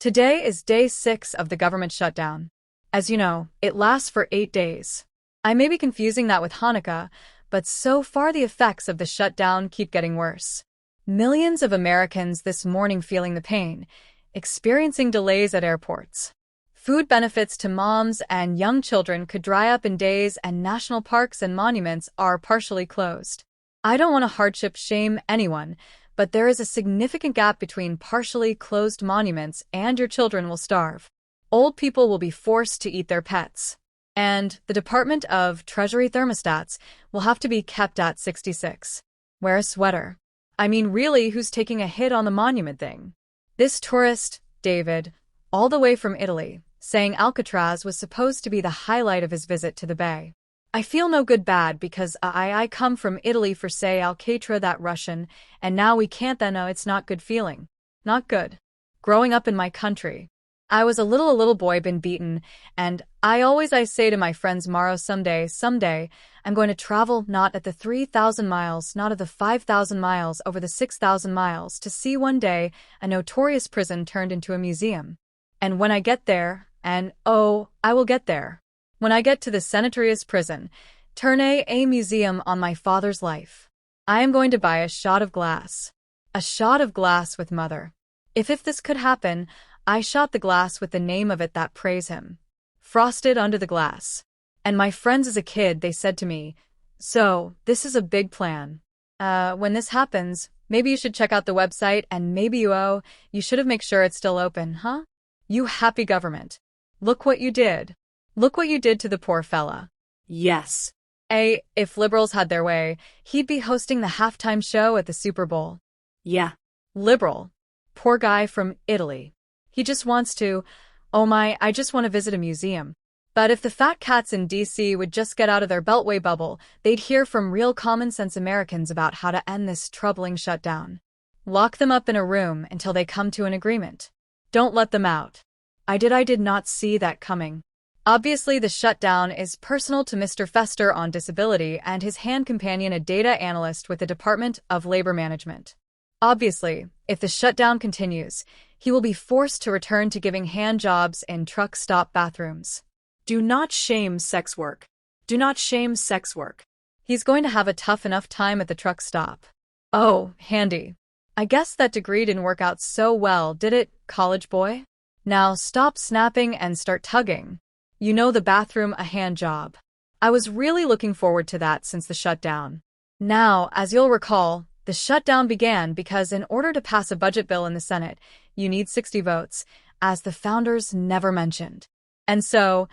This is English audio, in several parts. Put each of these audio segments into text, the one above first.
Today is day 6 of the government shutdown. As you know, it lasts for 8 days. I may be confusing that with Hanukkah, but so far the effects of the shutdown keep getting worse. Millions of Americans this morning feeling the pain, experiencing delays at airports. Food benefits to moms and young children could dry up in days, and national parks and monuments are partially closed. I don't want to hardship shame anyone, but there is a significant gap between partially closed monuments and your children will starve. Old people will be forced to eat their pets. And the Department of Treasury thermostats will have to be kept at 66. Wear a sweater. I mean, really, who's taking a hit on the monument thing? This tourist, David, all the way from Italy, saying Alcatraz was supposed to be the highlight of his visit to the Bay. I feel no good bad because I come from Italy for say Alcatraz that Russian, and now we can't then it's not good feeling. Not good. Growing up in my country, I was a little boy been beaten, and I say to my friends Maro someday, I'm going to travel not at the 3,000 miles, not at the 5,000 miles, over the 6,000 miles to see one day a notorious prison turned into a museum. And when I get there, and oh, I will get there. When I get to the senatorious prison, turn a museum on my father's life. I am going to buy a shot of glass. A shot of glass with mother. If this could happen, I shot the glass with the name of it that praise him. Frosted under the glass. And my friends as a kid, they said to me, so, this is a big plan. When this happens, maybe you should check out the website and maybe you should have make sure it's still open, huh? You happy government. Look what you did. Look what you did to the poor fella. Yes. If liberals had their way, he'd be hosting the halftime show at the Super Bowl. Yeah. Liberal. Poor guy from Italy. He just wants to, I just want to visit a museum. But if the fat cats in DC would just get out of their beltway bubble, they'd hear from real common sense Americans about how to end this troubling shutdown. Lock them up in a room until they come to an agreement. Don't let them out. I did not see that coming. Obviously, the shutdown is personal to Mr. Fester on disability and his hand companion, a data analyst with the Department of Labor Management. Obviously, if the shutdown continues, he will be forced to return to giving hand jobs in truck stop bathrooms. Do not shame sex work. Do not shame sex work. He's going to have a tough enough time at the truck stop. Oh, handy. I guess that degree didn't work out so well, did it, college boy? Now stop snapping and start tugging. You know, the bathroom, a hand job. I was really looking forward to that since the shutdown. Now, as you'll recall, the shutdown began because in order to pass a budget bill in the Senate, you need 60 votes, as the founders never mentioned. And so,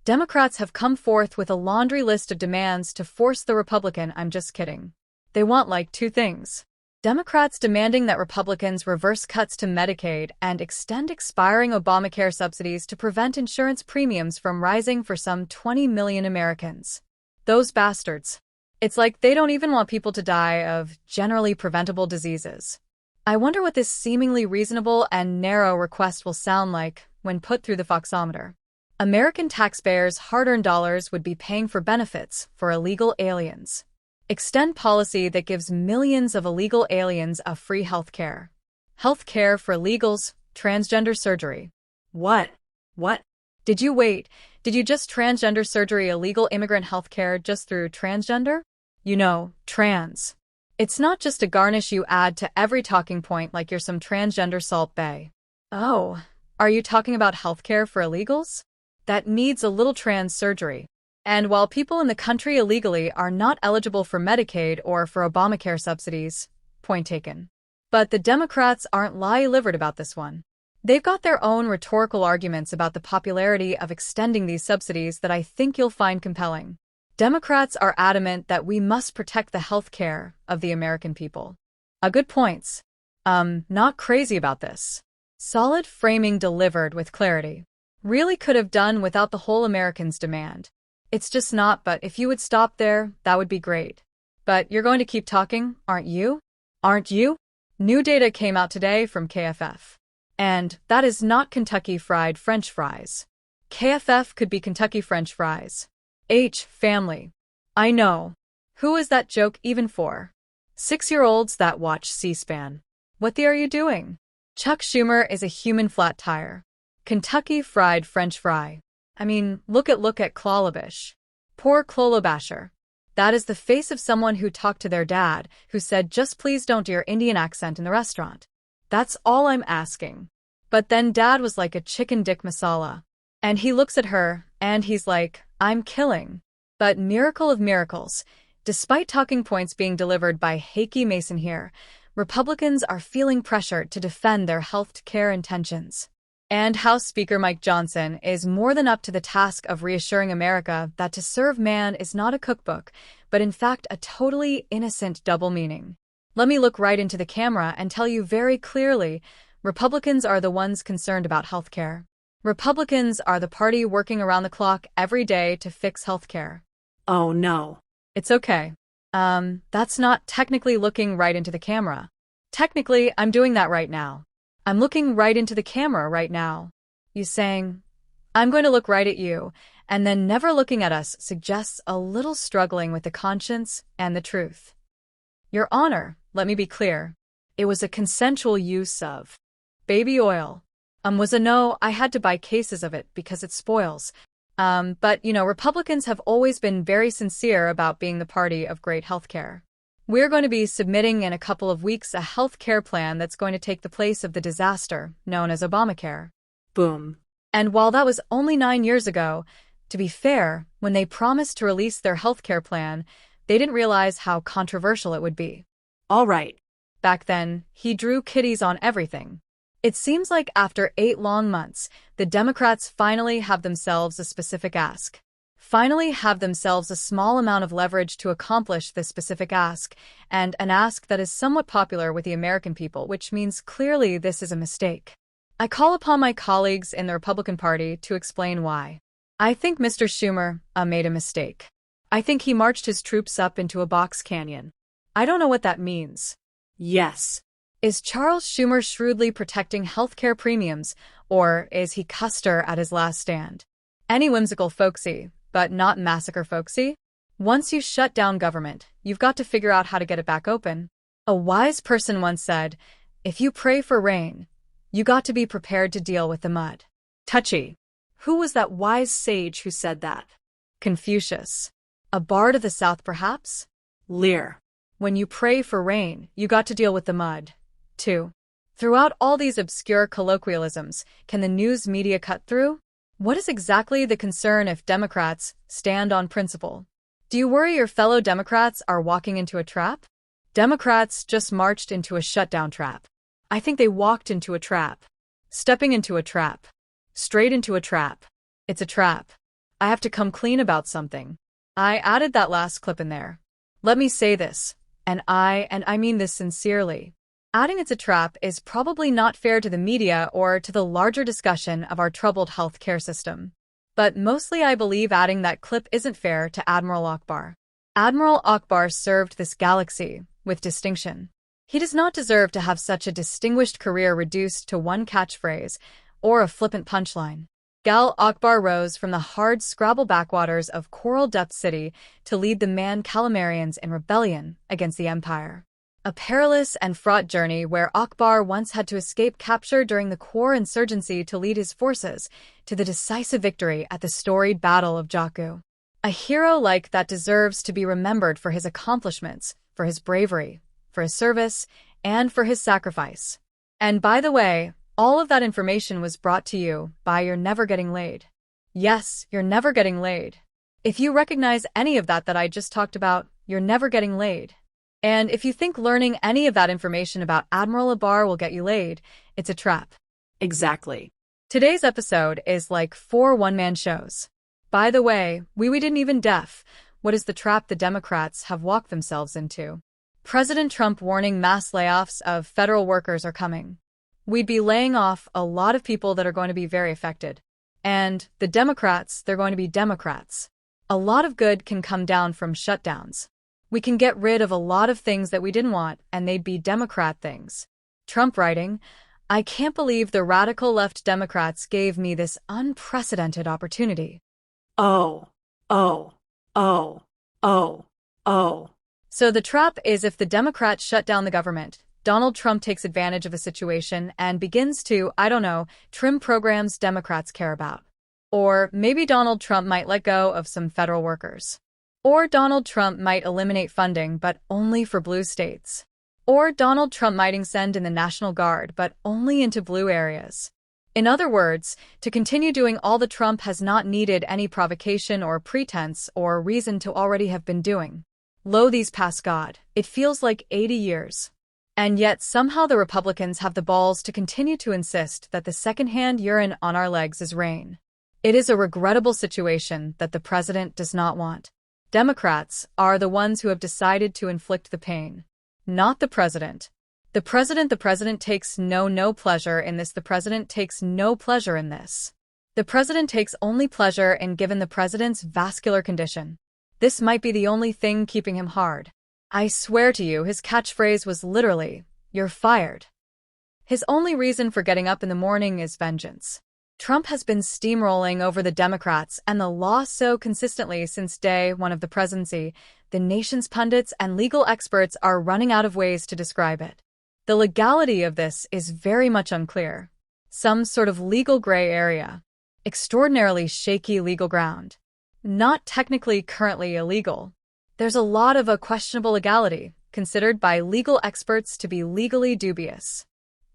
Democrats have come forth with a laundry list of demands to force the Republican. I'm just kidding. They want like 2 things. Democrats demanding that Republicans reverse cuts to Medicaid and extend expiring Obamacare subsidies to prevent insurance premiums from rising for some 20 million Americans. Those bastards. It's like they don't even want people to die of generally preventable diseases. I wonder what this seemingly reasonable and narrow request will sound like when put through the Foxometer. American taxpayers' hard-earned dollars would be paying for benefits for illegal aliens. Extend policy that gives millions of illegal aliens a free health care. Health care for illegals, transgender surgery. What? Did you just transgender surgery illegal immigrant health care just through transgender? You know, trans. It's not just a garnish you add to every talking point like you're some transgender Salt Bae. Oh, are you talking about health care for illegals? That needs a little trans surgery. And while people in the country illegally are not eligible for Medicaid or for Obamacare subsidies, point taken. But the Democrats aren't lie-livered about this one. They've got their own rhetorical arguments about the popularity of extending these subsidies that I think you'll find compelling. Democrats are adamant that we must protect the health care of the American people. A good points. Not crazy about this. Solid framing delivered with clarity. Really could have done without the whole Americans demand. It's just not, but if you would stop there, that would be great. But you're going to keep talking, aren't you? Aren't you? New data came out today from KFF. And that is not Kentucky Fried French fries. KFF could be Kentucky French fries. Family. I know. Who is that joke even for? 6-year-olds that watch C-SPAN. What the are you doing? Chuck Schumer is a human flat tire. Kentucky Fried French Fry. I mean, look at Klolabish. Poor Klolabasher. That is the face of someone who talked to their dad, who said, just please don't do your Indian accent in the restaurant. That's all I'm asking. But then dad was like a chicken dick masala. And he looks at her, and he's like, I'm killing. But miracle of miracles, despite talking points being delivered by Heikki Mason here, Republicans are feeling pressure to defend their health care intentions. And House Speaker Mike Johnson is more than up to the task of reassuring America that to serve man is not a cookbook, but in fact a totally innocent double meaning. Let me look right into the camera and tell you very clearly, Republicans are the ones concerned about healthcare. Republicans are the party working around the clock every day to fix healthcare. Oh no. It's okay. That's not technically looking right into the camera. Technically, I'm doing that right now. I'm looking right into the camera right now. You saying, I'm going to look right at you, and then never looking at us suggests a little struggling with the conscience and the truth. Your Honor, let me be clear. It was a consensual use of baby oil. Was a no, I had to buy cases of it because it spoils. But, Republicans have always been very sincere about being the party of great healthcare. We're going to be submitting in a couple of weeks a health care plan that's going to take the place of the disaster known as Obamacare. Boom. And while that was only 9 years ago, to be fair, when they promised to release their health care plan, they didn't realize how controversial it would be. All right. Back then, he drew kitties on everything. It seems like after 8 long months, the Democrats finally have themselves a specific ask. Finally have themselves a small amount of leverage to accomplish this specific ask, and an ask that is somewhat popular with the American people, which means clearly this is a mistake. I call upon my colleagues in the Republican Party to explain why. I think Mr. Schumer made a mistake. I think he marched his troops up into a box canyon. I don't know what that means. Yes. Is Charles Schumer shrewdly protecting healthcare premiums, or is he Custer at his last stand? Any whimsical folksy, but not massacre folksy? Once you shut down government, you've got to figure out how to get it back open. A wise person once said, if you pray for rain, you got to be prepared to deal with the mud. Touchy. Who was that wise sage who said that? Confucius. A bard of the South, perhaps? Lear. When you pray for rain, you got to deal with the mud, too. Throughout all these obscure colloquialisms, can the news media cut through? What is exactly the concern if Democrats stand on principle? Do you worry your fellow Democrats are walking into a trap? Democrats just marched into a shutdown trap. I think they walked into a trap. Stepping into a trap. Straight into a trap. It's a trap. I have to come clean about something. I added that last clip in there. Let me say this, and I mean this sincerely. Adding it's a trap is probably not fair to the media or to the larger discussion of our troubled health care system. But mostly I believe adding that clip isn't fair to Admiral Akbar. Admiral Akbar served this galaxy with distinction. He does not deserve to have such a distinguished career reduced to one catchphrase or a flippant punchline. Gal Akbar rose from the hard Scrabble backwaters of Coral Depth City to lead the Man Calamarians in rebellion against the Empire. A perilous and fraught journey where Akbar once had to escape capture during the Khor insurgency to lead his forces to the decisive victory at the storied Battle of Jakku. A hero like that deserves to be remembered for his accomplishments, for his bravery, for his service, and for his sacrifice. And by the way, all of that information was brought to you by You're Never Getting Laid. Yes, you're never getting laid. If you recognize any of that I just talked about, you're never getting laid. And if you think learning any of that information about Admiral Akbar will get you laid, it's a trap. Exactly. Today's episode is like 4 one-man shows. By the way, we didn't even def. What is the trap the Democrats have walked themselves into? President Trump warning mass layoffs of federal workers are coming. We'd be laying off a lot of people that are going to be very affected. And the Democrats, they're going to be Democrats. A lot of good can come down from shutdowns. We can get rid of a lot of things that we didn't want, and they'd be Democrat things. Trump writing, I can't believe the radical left Democrats gave me this unprecedented opportunity. Oh. So the trap is if the Democrats shut down the government, Donald Trump takes advantage of a situation and begins to, I don't know, trim programs Democrats care about. Or maybe Donald Trump might let go of some federal workers. Or Donald Trump might eliminate funding, but only for blue states. Or Donald Trump might send in the National Guard, but only into blue areas. In other words, to continue doing all the Trump has not needed any provocation or pretense or reason to already have been doing. Lo, these past God, it feels like 80 years. And yet somehow the Republicans have the balls to continue to insist that the secondhand urine on our legs is rain. It is a regrettable situation that the president does not want. Democrats are the ones who have decided to inflict the pain, not the president. The president takes no pleasure in this. The president takes no pleasure in this. The president takes only pleasure in given the president's vascular condition. This might be the only thing keeping him hard. I swear to you, his catchphrase was literally, "You're fired." His only reason for getting up in the morning is vengeance. Trump has been steamrolling over the Democrats and the law so consistently since day one of the presidency, the nation's pundits and legal experts are running out of ways to describe it. The legality of this is very much unclear. Some sort of legal gray area. Extraordinarily shaky legal ground. Not technically currently illegal. There's a lot of a questionable legality, considered by legal experts to be legally dubious.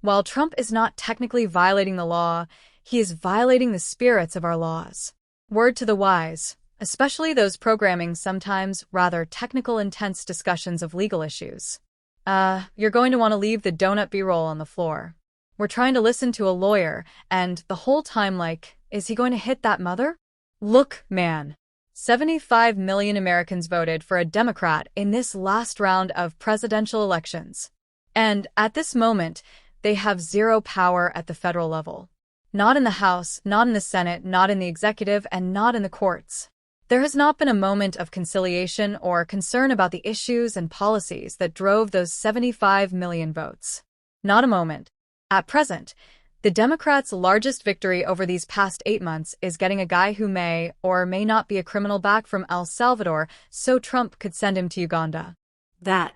While Trump is not technically violating the law, he is violating the spirits of our laws. Word to the wise, especially those programming sometimes rather technical intense discussions of legal issues. You're going to want to leave the donut B-roll on the floor. We're trying to listen to a lawyer, and the whole time like, is he going to hit that mother? Look, man. 75 million Americans voted for a Democrat in this last round of presidential elections. And at this moment, they have zero power at the federal level. Not in the House, not in the Senate, not in the executive, and not in the courts. There has not been a moment of conciliation or concern about the issues and policies that drove those 75 million votes. Not a moment. At present, the Democrats' largest victory over these past 8 months is getting a guy who may or may not be a criminal back from El Salvador so Trump could send him to Uganda. That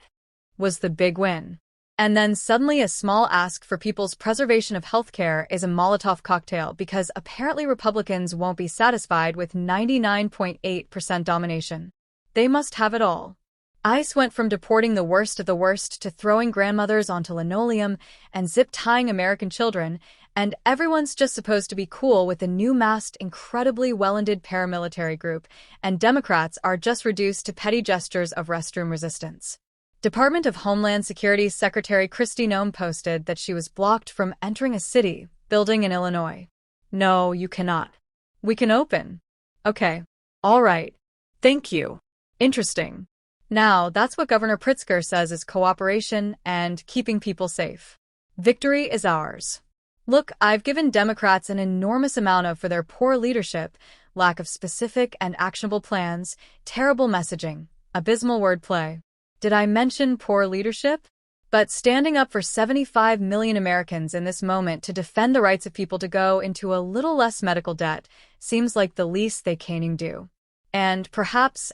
was the big win. And then suddenly a small ask for people's preservation of healthcare is a Molotov cocktail because apparently Republicans won't be satisfied with 99.8% domination. They must have it all. ICE went from deporting the worst of the worst to throwing grandmothers onto linoleum and zip-tying American children, and everyone's just supposed to be cool with the new masked, incredibly well-ended paramilitary group, and Democrats are just reduced to petty gestures of restroom resistance. Department of Homeland Security Secretary Kristi Noem posted that she was blocked from entering a city building in Illinois. No, you cannot. We can open. Okay. All right. Thank you. Interesting. Now, that's what Governor Pritzker says is cooperation and keeping people safe. Victory is ours. Look, I've given Democrats an enormous amount of for their poor leadership, lack of specific and actionable plans, terrible messaging, abysmal wordplay. Did I mention poor leadership? But standing up for 75 million Americans in this moment to defend the rights of people to go into a little less medical debt seems like the least they can do. And perhaps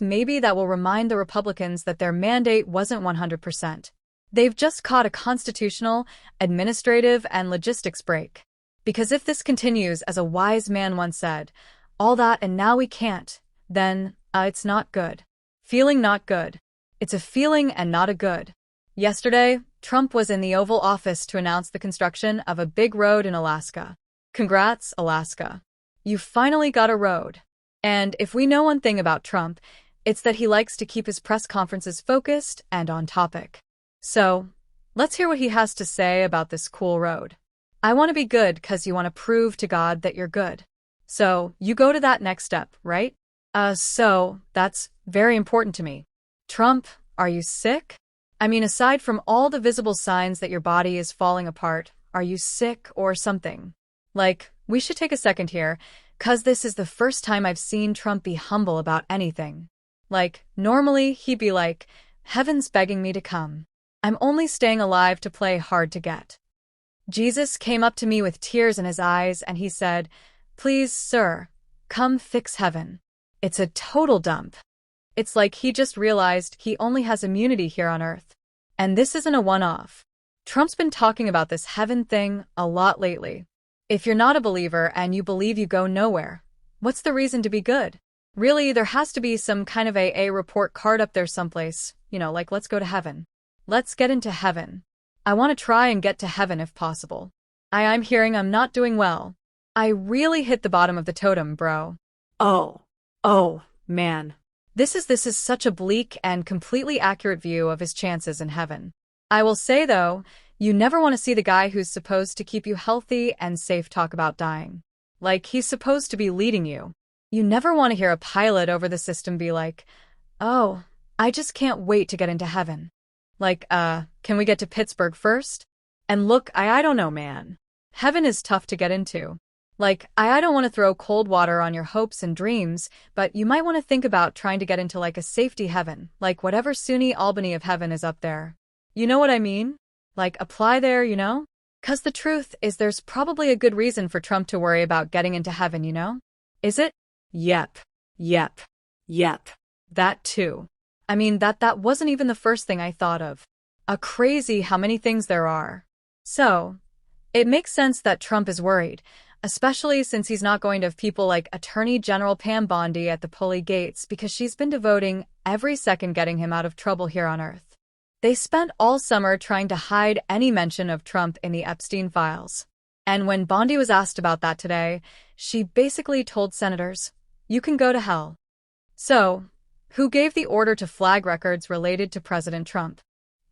maybe that will remind the Republicans that their mandate wasn't 100%. They've just caught a constitutional, administrative, and logistics break. Because if this continues, as a wise man once said, all that and now we can't, then, it's not good. Feeling not good. It's a feeling and not a good. Yesterday, Trump was in the Oval Office to announce the construction of a big road in Alaska. Congrats, Alaska. You finally got a road. And if we know one thing about Trump, it's that he likes to keep his press conferences focused and on topic. So, let's hear what he has to say about this cool road. I want to be good because you want to prove to God that you're good. So, you go to that next step, right? So, that's very important to me. Trump, are you sick? I mean, aside from all the visible signs that your body is falling apart, are you sick or something? Like, we should take a second here, 'cause this is the first time I've seen Trump be humble about anything. Like, normally he'd be like, heaven's begging me to come. I'm only staying alive to play hard to get. Jesus came up to me with tears in his eyes and he said, please, sir, come fix heaven. It's a total dump. It's like he just realized he only has immunity here on Earth. And this isn't a one-off. Trump's been talking about this heaven thing a lot lately. If you're not a believer and you believe you go nowhere, what's the reason to be good? Really, there has to be some kind of a report card up there someplace, like let's go to heaven. Let's get into heaven. I want to try and get to heaven if possible. I'm hearing I'm not doing well. I really hit the bottom of the totem, bro. Oh, man. This is such a bleak and completely accurate view of his chances in heaven. I will say, though, you never want to see the guy who's supposed to keep you healthy and safe talk about dying. Like he's supposed to be leading you. You never want to hear a pilot over the system be like, "Oh, I just can't wait to get into heaven." Like, can we get to Pittsburgh first? And look, I don't know, man. Heaven is tough to get into. Like, I don't want to throw cold water on your hopes and dreams, but you might want to think about trying to get into like a safety heaven, like whatever SUNY Albany of heaven is up there. You know what I mean? Like, apply there, 'Cause the truth is there's probably a good reason for Trump to worry about getting into heaven, Is it? Yep. That too. I mean, that wasn't even the first thing I thought of. Crazy how many things there are. So, it makes sense that Trump is worried, especially since he's not going to have people like Attorney General Pam Bondi at the pearly gates because she's been devoting every second getting him out of trouble here on Earth. They spent all summer trying to hide any mention of Trump in the Epstein files. And when Bondi was asked about that today, she basically told senators, "You can go to hell." So, who gave the order to flag records related to President Trump?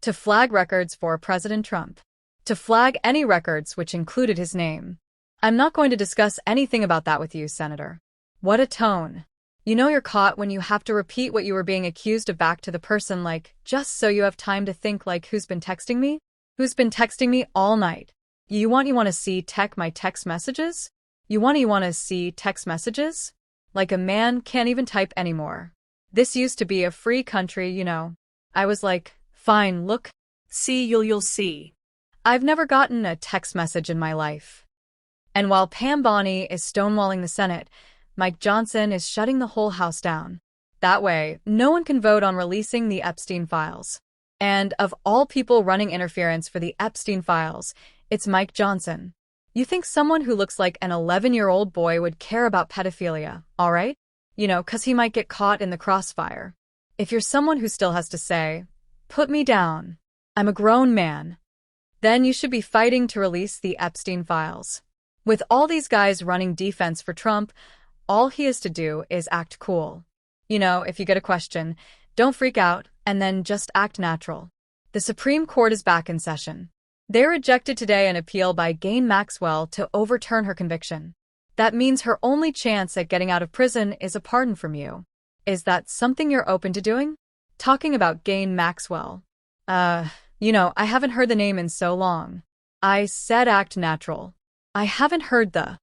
To flag records for President Trump. To flag any records which included his name. I'm not going to discuss anything about that with you, Senator. What a tone. You're caught when you have to repeat what you were being accused of back to the person like, just so you have time to think like, who's been texting me? Who's been texting me all night? You want to see my text messages? You want to see text messages? Like a man can't even type anymore. This used to be a free country, I was like, fine, look. See, you'll see. I've never gotten a text message in my life. And while Pam Bondi is stonewalling the Senate, Mike Johnson is shutting the whole House down. That way, no one can vote on releasing the Epstein files. And of all people running interference for the Epstein files, it's Mike Johnson. You think someone who looks like an 11-year-old boy would care about pedophilia, all right? 'Cause he might get caught in the crossfire. If you're someone who still has to say, "Put me down. I'm a grown man," then you should be fighting to release the Epstein files. With all these guys running defense for Trump, all he has to do is act cool. If you get a question, don't freak out, and then just act natural. The Supreme Court is back in session. They rejected today an appeal by Ghislaine Maxwell to overturn her conviction. That means her only chance at getting out of prison is a pardon from you. Is that something you're open to doing? Talking about Ghislaine Maxwell. I haven't heard the name in so long. I said act natural. I haven't heard the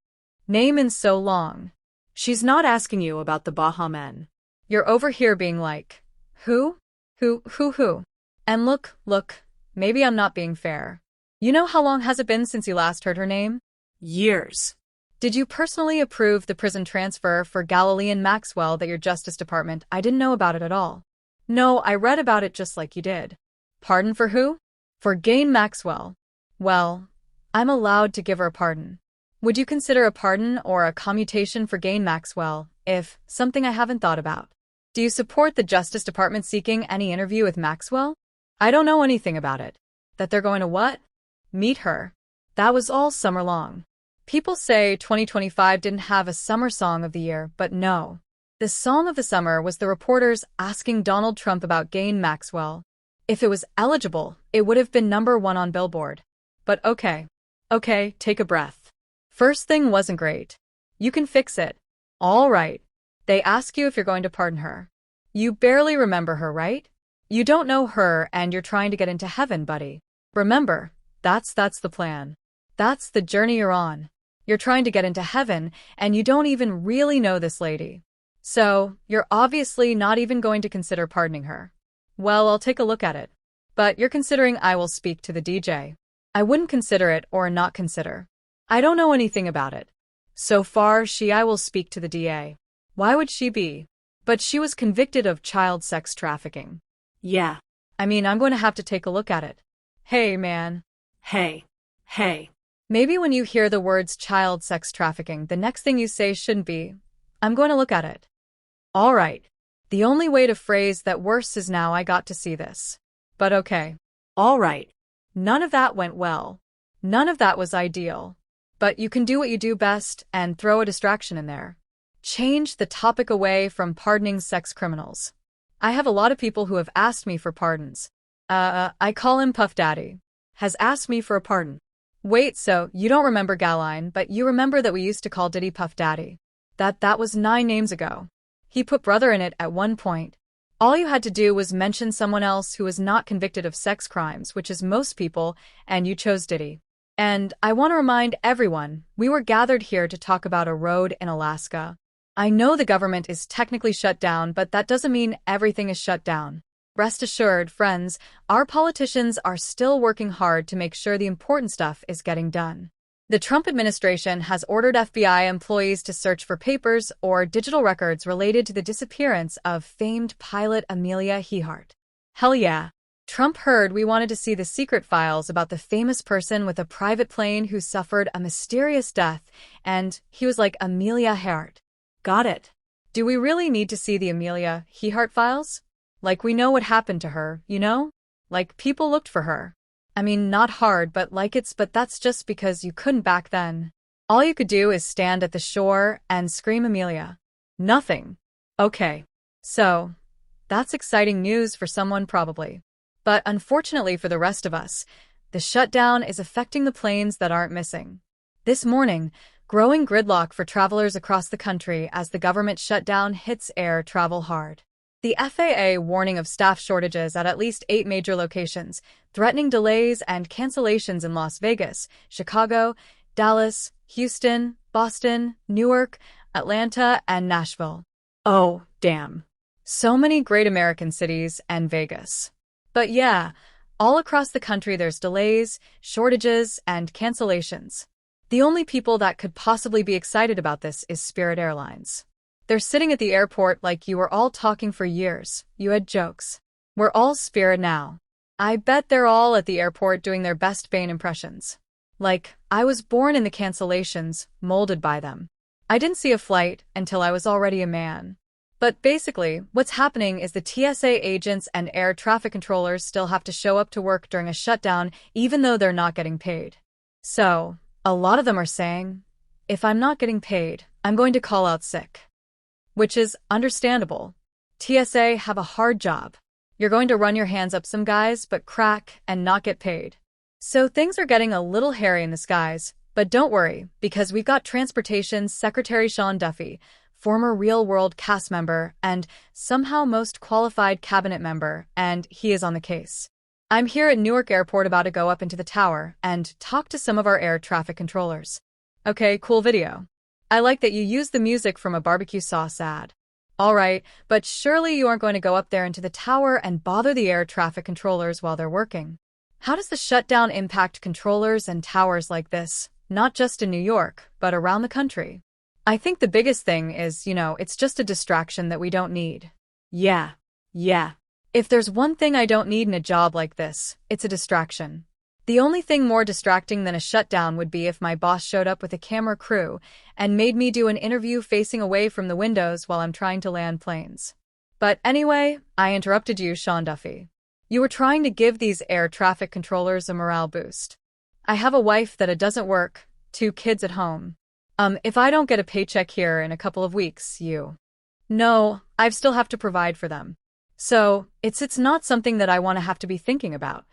name in so long. She's not asking you about the Bogeymen. You're over here being like, who? Who? And look, maybe I'm not being fair. How long has it been since you last heard her name? Years. Did you personally approve the prison transfer for Ghislaine Maxwell that your Justice Department? I didn't know about it at all. No, I read about it just like you did. Pardon for who? For Ghislaine Maxwell. Well, I'm allowed to give her a pardon. Would you consider a pardon or a commutation for Ghislaine Maxwell if something I haven't thought about? Do you support the Justice Department seeking any interview with Maxwell? I don't know anything about it. That they're going to what? Meet her. That was all summer long. People say 2025 didn't have a summer song of the year, but no. The song of the summer was the reporters asking Donald Trump about Ghislaine Maxwell. If it was eligible, it would have been #1 on Billboard. But okay, take a breath. First thing wasn't great. You can fix it. All right. They ask you if you're going to pardon her. You barely remember her, right? You don't know her and you're trying to get into heaven, buddy. Remember, that's the plan. That's the journey you're on. You're trying to get into heaven and you don't even really know this lady. So, you're obviously not even going to consider pardoning her. Well, I'll take a look at it. But you're considering I will speak to the DJ. I wouldn't consider it or not consider. I don't know anything about it. So far, I will speak to the DA. Why would she be? But she was convicted of child sex trafficking. Yeah. I'm going to have to take a look at it. Hey, man. Hey. Hey. Maybe when you hear the words child sex trafficking, the next thing you say shouldn't be, I'm going to look at it. All right. The only way to phrase that worse is now I got to see this. But okay. All right. None of that went well. None of that was ideal. But you can do what you do best and throw a distraction in there. Change the topic away from pardoning sex criminals. I have a lot of people who have asked me for pardons. I call him Puff Daddy. Has asked me for a pardon. Wait, so you don't remember Galine, but you remember that we used to call Diddy Puff Daddy. That was 9 names ago. He put brother in it at one point. All you had to do was mention someone else who was not convicted of sex crimes, which is most people, and you chose Diddy. And I want to remind everyone, we were gathered here to talk about a road in Alaska. I know the government is technically shut down, but that doesn't mean everything is shut down. Rest assured, friends, our politicians are still working hard to make sure the important stuff is getting done. The Trump administration has ordered FBI employees to search for papers or digital records related to the disappearance of famed pilot Amelia Earhart. Hell yeah. Trump heard we wanted to see the secret files about the famous person with a private plane who suffered a mysterious death, and he was like, Amelia Earhart. Got it. Do we really need to see the Amelia Earhart files? Like we know what happened to her, you know? Like people looked for her. Not hard, but that's just because you couldn't back then. All you could do is stand at the shore and scream Amelia. Nothing. Okay. So, that's exciting news for someone probably. But unfortunately for the rest of us, the shutdown is affecting the planes that aren't missing. This morning, growing gridlock for travelers across the country as the government shutdown hits air travel hard. The FAA warning of staff shortages at least 8 major locations, threatening delays and cancellations in Las Vegas, Chicago, Dallas, Houston, Boston, Newark, Atlanta, and Nashville. Oh, damn. So many great American cities and Vegas. But yeah, all across the country there's delays, shortages, and cancellations. The only people that could possibly be excited about this is Spirit Airlines. They're sitting at the airport like you were all talking for years. You had jokes. We're all Spirit now. I bet they're all at the airport doing their best Bane impressions. Like, I was born in the cancellations, molded by them. I didn't see a flight until I was already a man. But basically, what's happening is the TSA agents and air traffic controllers still have to show up to work during a shutdown even though they're not getting paid. So, a lot of them are saying, if I'm not getting paid, I'm going to call out sick. Which is understandable. TSA have a hard job. You're going to run your hands up some guys, but crack and not get paid. So things are getting a little hairy in the skies, but don't worry, because we've got Transportation Secretary Sean Duffy, former Real World cast member and somehow most qualified cabinet member, and he is on the case. I'm here at Newark Airport about to go up into the tower and talk to some of our air traffic controllers. Okay, cool video. I like that you used the music from a barbecue sauce ad. All right, but surely you aren't going to go up there into the tower and bother the air traffic controllers while they're working. How does the shutdown impact controllers and towers like this, not just in New York, but around the country? I think the biggest thing is, it's just a distraction that we don't need. Yeah. If there's one thing I don't need in a job like this, it's a distraction. The only thing more distracting than a shutdown would be if my boss showed up with a camera crew and made me do an interview facing away from the windows while I'm trying to land planes. But anyway, I interrupted you, Sean Duffy. You were trying to give these air traffic controllers a morale boost. I have a wife that doesn't work, 2 kids at home. If I don't get a paycheck here in a couple of weeks, No, I still have to provide for them. So, it's not something that I want to have to be thinking about.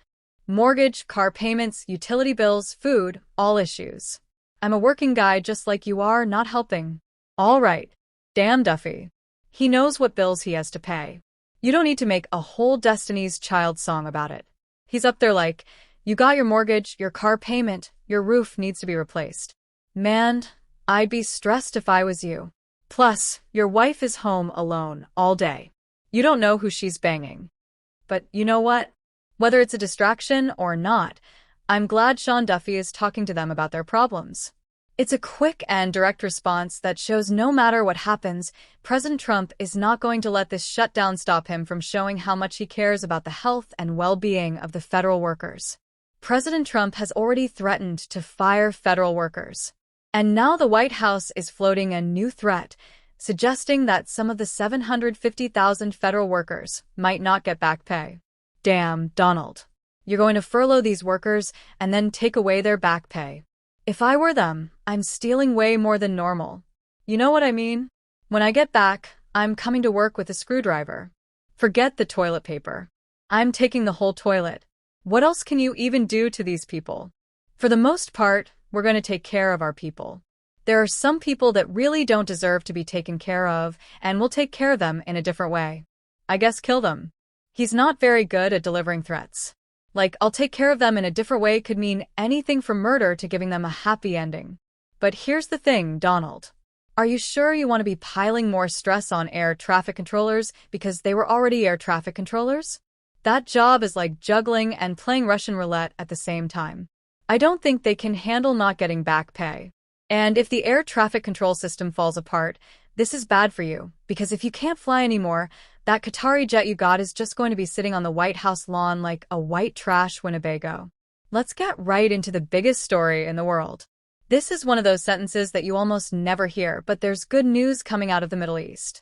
Mortgage, car payments, utility bills, food, all issues. I'm a working guy just like you are, not helping. All right. Damn Duffy. He knows what bills he has to pay. You don't need to make a whole Destiny's Child song about it. He's up there like, you got your mortgage, your car payment, your roof needs to be replaced. Man, I'd be stressed if I was you. Plus, your wife is home alone all day. You don't know who she's banging. But you know what? Whether it's a distraction or not, I'm glad Sean Duffy is talking to them about their problems. It's a quick and direct response that shows no matter what happens, President Trump is not going to let this shutdown stop him from showing how much he cares about the health and well-being of the federal workers. President Trump has already threatened to fire federal workers. And now the White House is floating a new threat, suggesting that some of the 750,000 federal workers might not get back pay. Damn, Donald. You're going to furlough these workers and then take away their back pay. If I were them, I'm stealing way more than normal. You know what I mean? When I get back, I'm coming to work with a screwdriver. Forget the toilet paper. I'm taking the whole toilet. What else can you even do to these people? For the most part, we're going to take care of our people. There are some people that really don't deserve to be taken care of, and we'll take care of them in a different way. I guess kill them. He's not very good at delivering threats. Like, I'll take care of them in a different way could mean anything from murder to giving them a happy ending. But here's the thing, Donald. Are you sure you want to be piling more stress on air traffic controllers because they were already air traffic controllers? That job is like juggling and playing Russian roulette at the same time. I don't think they can handle not getting back pay. And if the air traffic control system falls apart, this is bad for you, because if you can't fly anymore, that Qatari jet you got is just going to be sitting on the White House lawn like a white trash Winnebago. Let's get right into the biggest story in the world. This is one of those sentences that you almost never hear, but there's good news coming out of the Middle East.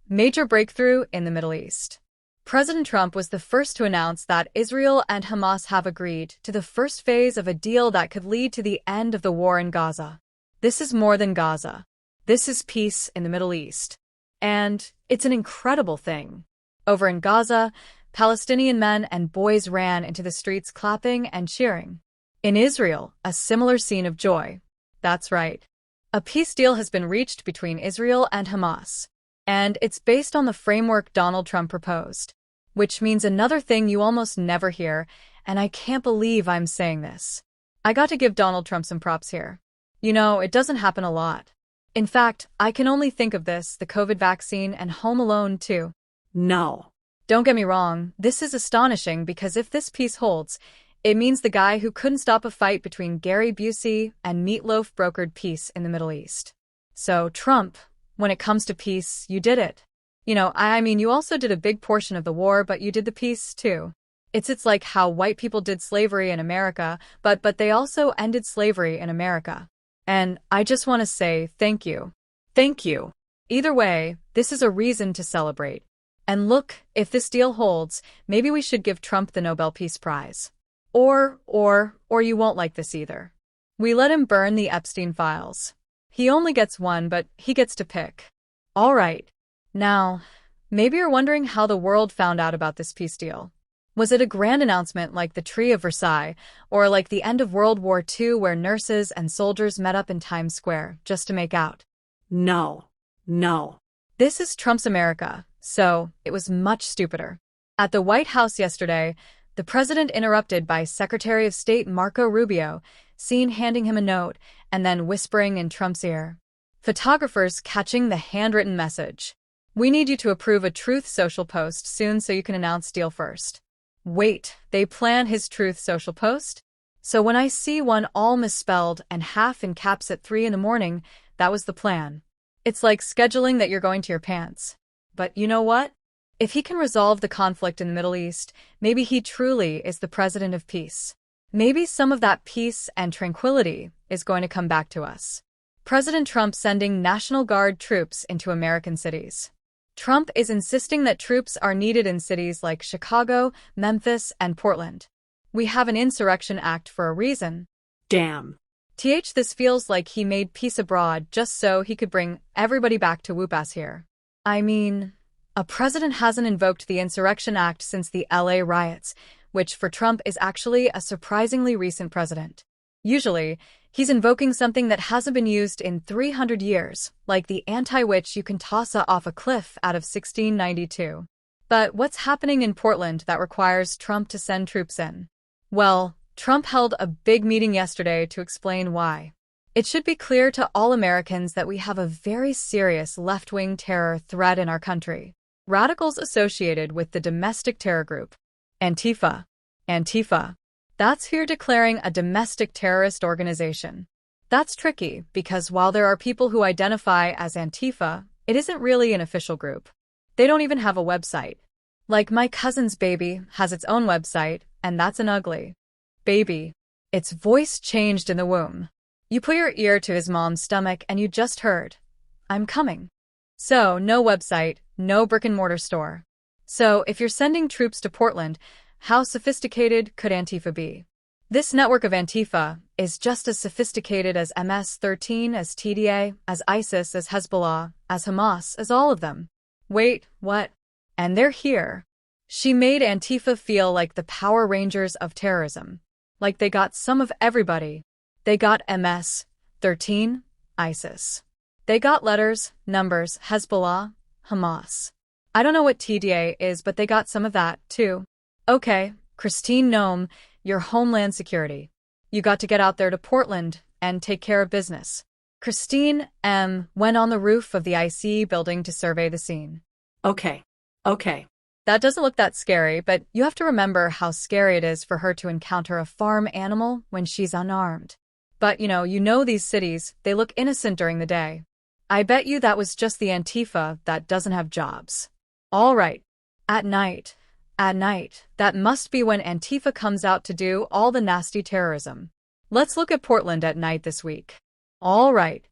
Major breakthrough in the Middle East. President Trump was the first to announce that Israel and Hamas have agreed to the first phase of a deal that could lead to the end of the war in Gaza. This is more than Gaza. This is peace in the Middle East. And it's an incredible thing. Over in Gaza, Palestinian men and boys ran into the streets clapping and cheering. In Israel, a similar scene of joy. That's right. A peace deal has been reached between Israel and Hamas. And it's based on the framework Donald Trump proposed. Which means another thing you almost never hear, and I can't believe I'm saying this. I got to give Donald Trump some props here. You know, it doesn't happen a lot. In fact, I can only think of this, the COVID vaccine and Home Alone too. No. Don't get me wrong, this is astonishing because if this peace holds, it means the guy who couldn't stop a fight between Gary Busey and Meatloaf brokered peace in the Middle East. So, Trump, when it comes to peace, you did it. You know, I mean, you also did a big portion of the war, but you did the peace too. It's like how white people did slavery in America, but they also ended slavery in America. And I just want to say thank you. Thank you. Either way, this is a reason to celebrate. And look, if this deal holds, maybe we should give Trump the Nobel Peace Prize. Or you won't like this either. We let him burn the Epstein files. He only gets one, but he gets to pick. All right. Now, maybe you're wondering how the world found out about this peace deal. Was it a grand announcement like the Tree of Versailles, or like the end of World War II where nurses and soldiers met up in Times Square just to make out? No. This is Trump's America, so it was much stupider. At the White House yesterday, the president interrupted by Secretary of State Marco Rubio, seen handing him a note and then whispering in Trump's ear. Photographers catching the handwritten message. We need you to approve a Truth Social post soon so you can announce deal first. Wait, they plan his Truth Social post? So when I see one all misspelled and half in caps at 3 a.m, that was the plan. It's like scheduling that you're going to your pants. But you know what? If he can resolve the conflict in the Middle East, maybe he truly is the president of peace. Maybe some of that peace and tranquility is going to come back to us. President Trump sending National Guard troops into American cities. Trump is insisting that troops are needed in cities like Chicago, Memphis, and Portland. We have an insurrection act for a reason. Damn. This feels like he made peace abroad just so he could bring everybody back to whoop-ass here. I mean, a president hasn't invoked the Insurrection Act since the LA riots, which for Trump is actually a surprisingly recent president. Usually, he's invoking something that hasn't been used in 300 years, like the anti-witch you can toss off a cliff out of 1692. But what's happening in Portland that requires Trump to send troops in? Well, Trump held a big meeting yesterday to explain why. It should be clear to all Americans that we have a very serious left-wing terror threat in our country. Radicals associated with the domestic terror group, Antifa. That's who you're declaring a domestic terrorist organization. That's tricky because while there are people who identify as Antifa, it isn't really an official group. They don't even have a website. Like my cousin's baby has its own website, and that's an ugly baby. Its voice changed in the womb. You put your ear to his mom's stomach and you just heard, "I'm coming." So, no website, no brick-and-mortar store. So, if you're sending troops to Portland, how sophisticated could Antifa be? This network of Antifa is just as sophisticated as MS-13, as TDA, as ISIS, as Hezbollah, as Hamas, as all of them. Wait, what? And they're here. She made Antifa feel like the Power Rangers of terrorism. Like they got some of everybody. They got MS-13, ISIS. They got letters, numbers, Hezbollah, Hamas. I don't know what TDA is, but they got some of that, too. Okay, Christine Nome, your Homeland Security. You got to get out there to Portland and take care of business. Christine M. went on the roof of the ICE building to survey the scene. Okay. That doesn't look that scary, but you have to remember how scary it is for her to encounter a farm animal when she's unarmed. But you know these cities, they look innocent during the day. I bet you that was just the Antifa that doesn't have jobs. All right. At night, that must be when Antifa comes out to do all the nasty terrorism. Let's look at Portland at night this week. All right.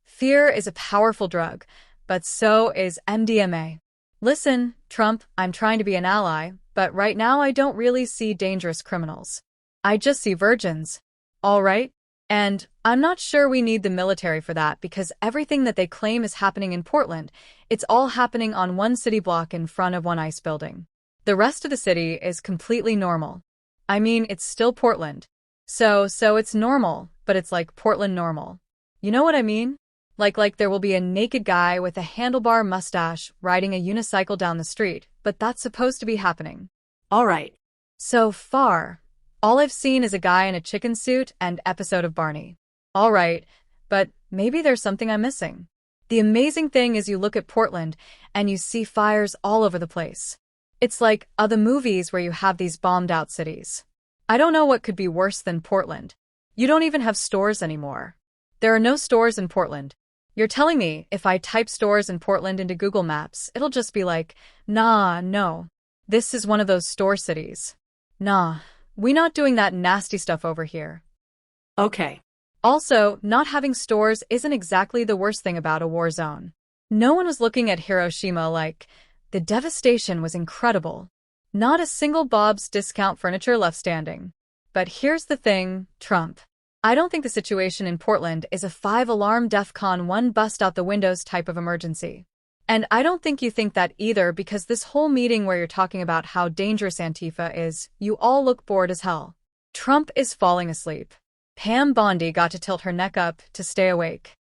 Fear is a powerful drug, but so is MDMA. Listen, Trump, I'm trying to be an ally, but right now I don't really see dangerous criminals. I just see virgins. All right? And I'm not sure we need the military for that because everything that they claim is happening in Portland, it's all happening on one city block in front of one ICE building. The rest of the city is completely normal. I mean, it's still Portland. So it's normal, but it's like Portland normal. You know what I mean? Like there will be a naked guy with a handlebar mustache riding a unicycle down the street, but that's supposed to be happening. All right. So far, all I've seen is a guy in a chicken suit and episode of Barney. All right, but maybe there's something I'm missing. The amazing thing is you look at Portland and you see fires all over the place. It's like other movies where you have these bombed out cities. I don't know what could be worse than Portland. You don't even have stores anymore. There are no stores in Portland. You're telling me if I type stores in Portland into Google Maps, it'll just be like, nah, no. This is one of those store cities. Nah, we not doing that nasty stuff over here. Okay. Also, not having stores isn't exactly the worst thing about a war zone. No one was looking at Hiroshima like, the devastation was incredible. Not a single Bob's Discount furniture left standing. But here's the thing, Trump. I don't think the situation in Portland is a 5-alarm DEFCON 1 bust out the windows type of emergency. And I don't think you think that either because this whole meeting where you're talking about how dangerous Antifa is, you all look bored as hell. Trump is falling asleep. Pam Bondi got to tilt her neck up to stay awake.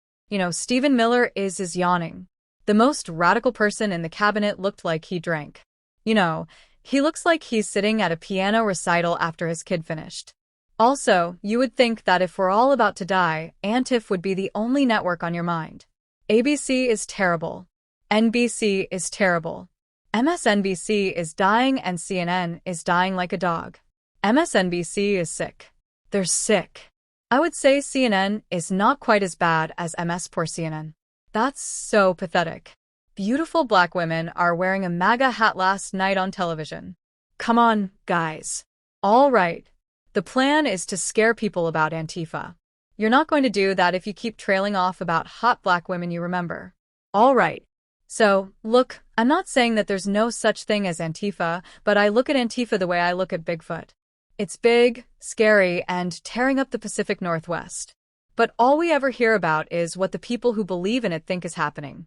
Stephen Miller is yawning. The most radical person in the cabinet looked like he drank. He looks like he's sitting at a piano recital after his kid finished. Also, you would think that if we're all about to die, Antif would be the only network on your mind. ABC is terrible. NBC is terrible. MSNBC is dying and CNN is dying like a dog. MSNBC is sick. They're sick. I would say CNN is not quite as bad as MS. Poor CNN. That's so pathetic. Beautiful black women are wearing a MAGA hat last night on television. Come on, guys. All right. The plan is to scare people about Antifa. You're not going to do that if you keep trailing off about hot black women you remember. All right. So, look, I'm not saying that there's no such thing as Antifa, but I look at Antifa the way I look at Bigfoot. It's big, scary, and tearing up the Pacific Northwest. But all we ever hear about is what the people who believe in it think is happening.